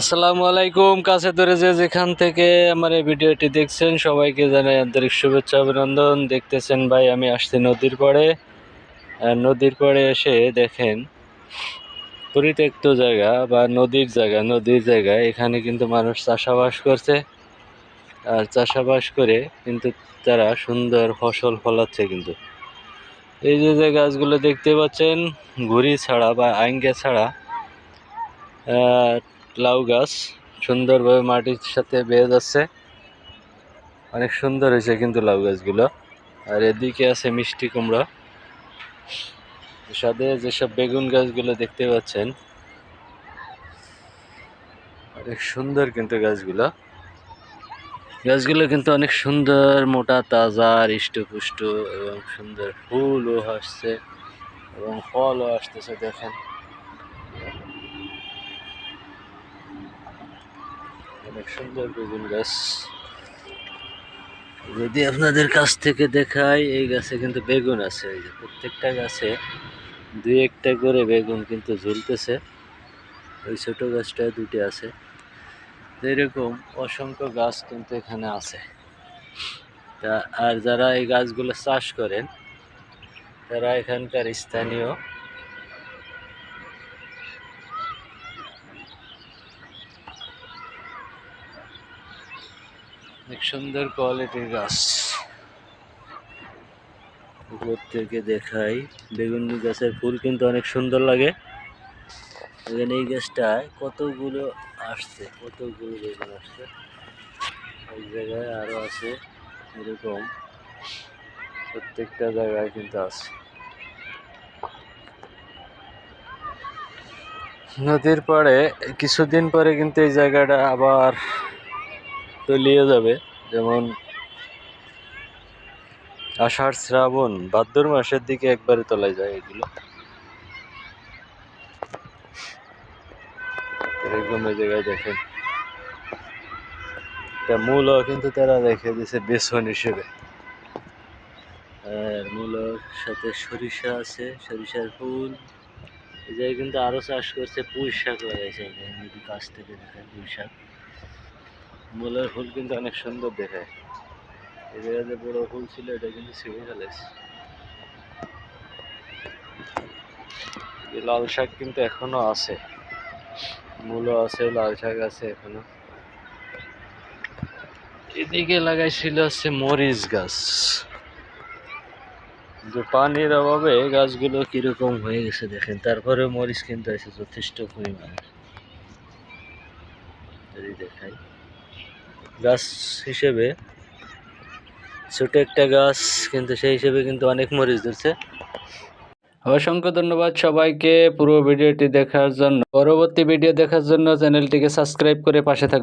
আসসালামু আলাইকুম। কাছে দূরে যে যেখান থেকে আমার এই ভিডিওটি দেখছেন সবাইকে জানাই আন্তরিক শুভেচ্ছা অভিনন্দন। দেখতেছেন ভাই, আমি আসছি নদীর পাড়ে। আর নদীর পাড়ে এসে দেখেন পরিত্যক্ত জায়গা বা নদীর জায়গায় এখানে কিন্তু মানুষ চাষাবাস করছে। আর চাষাবাস করে কিন্তু তারা সুন্দর ফসল ফলাচ্ছে। কিন্তু এই যে গাছগুলো দেখতে পাচ্ছেন, ঘুড়ি ছাড়া বা আইঙ্গা ছাড়া লাউ গাছ সুন্দরভাবে মাটির সাথে বেয়ে যাচ্ছে। অনেক সুন্দর হয়েছে কিন্তু লাউ গাছগুলো। আর এদিকে আছে মিষ্টি কুমড়া, সাথে যেসব বেগুন গাছগুলো দেখতে পাচ্ছেন অনেক সুন্দর কিন্তু গাছগুলো কিন্তু অনেক সুন্দর, মোটা তাজা আর হৃষ্টপুষ্ট, এবং সুন্দর ফুলও আসছে এবং ফলও আসতেছে। দেখেন অনেক সুন্দর বেগুন গাছ। যদি আপনাদের কাছ থেকে দেখাই, এই গাছে কিন্তু বেগুন আছে। এই যে প্রত্যেকটা গাছে দুই একটা করে বেগুন কিন্তু ঝুলতেছে। ওই ছোট গাছটায় দুটি আছে। এরকম অসংখ্য গাছ কিন্তু এখানে আছে। তা আর যারা এই গাছগুলো চাষ করেন তারা এখানকার স্থানীয়। অনেক সুন্দর কোয়ালিটির গাছ। উপর থেকে দেখাই, বেগুন গাছের ফুল কিন্তু অনেক সুন্দর লাগে। এখানে এই গাছটায় কতগুলো বেগুন আসছে। এক জায়গায় আরো আছে। এরকম প্রত্যেকটা জায়গায় কিন্তু আছে। নদীর পাড়ে কিছুদিন পরে কিন্তু এই জায়গাটা আবার তলিয়ে যাবে। যেমন আষাঢ় শ্রাবণ ভাদ্র মাসের দিকে একবারে তলায় যায় এগুলো। এরকম এই জায়গায় দেখেন একটা মূলও কিন্তু তারা রেখে দিয়েছে বেসন হিসেবে। আর মূলর সাথে সরিষা আছে, সরিষার ফুল। এই জায়গায় কিন্তু আরো চাষ করছে, পুঁই শাক লাগাইছে। যদি কাছ থেকে দেখায় পুঁই শাক, মূলের ফুল কিন্তু অনেক সুন্দর দেখায়। এই জায়গায় যে বড় ফুল ছিল এটা কিন্তু ছিঁড়ে ফেলেছে। লাল শাক কিন্তু এখনো আছে, মূলও আছে, লাল শাক আছে এখনো। এদিকে লাগাইছিল হচ্ছে মরিচ গাছ। যে পানির অভাবে গাছগুলো কিরকম হয়ে গেছে দেখেন। তারপরে মরিচ কিন্তু আছে যথেষ্ট পরিমাণে। যদি দেখাই, গাছ হিসেবে ছোট একটা গাছ, কিন্তু সেই হিসেবে কিন্তু অনেক মরিচ ধরছে। অসংখ্য ধন্যবাদ সবাইকে পুরো ভিডিওটি দেখার জন্য। পরবর্তী ভিডিও দেখার জন্য চ্যানেলটিকে সাবস্ক্রাইব করে পাশে থাকবেন।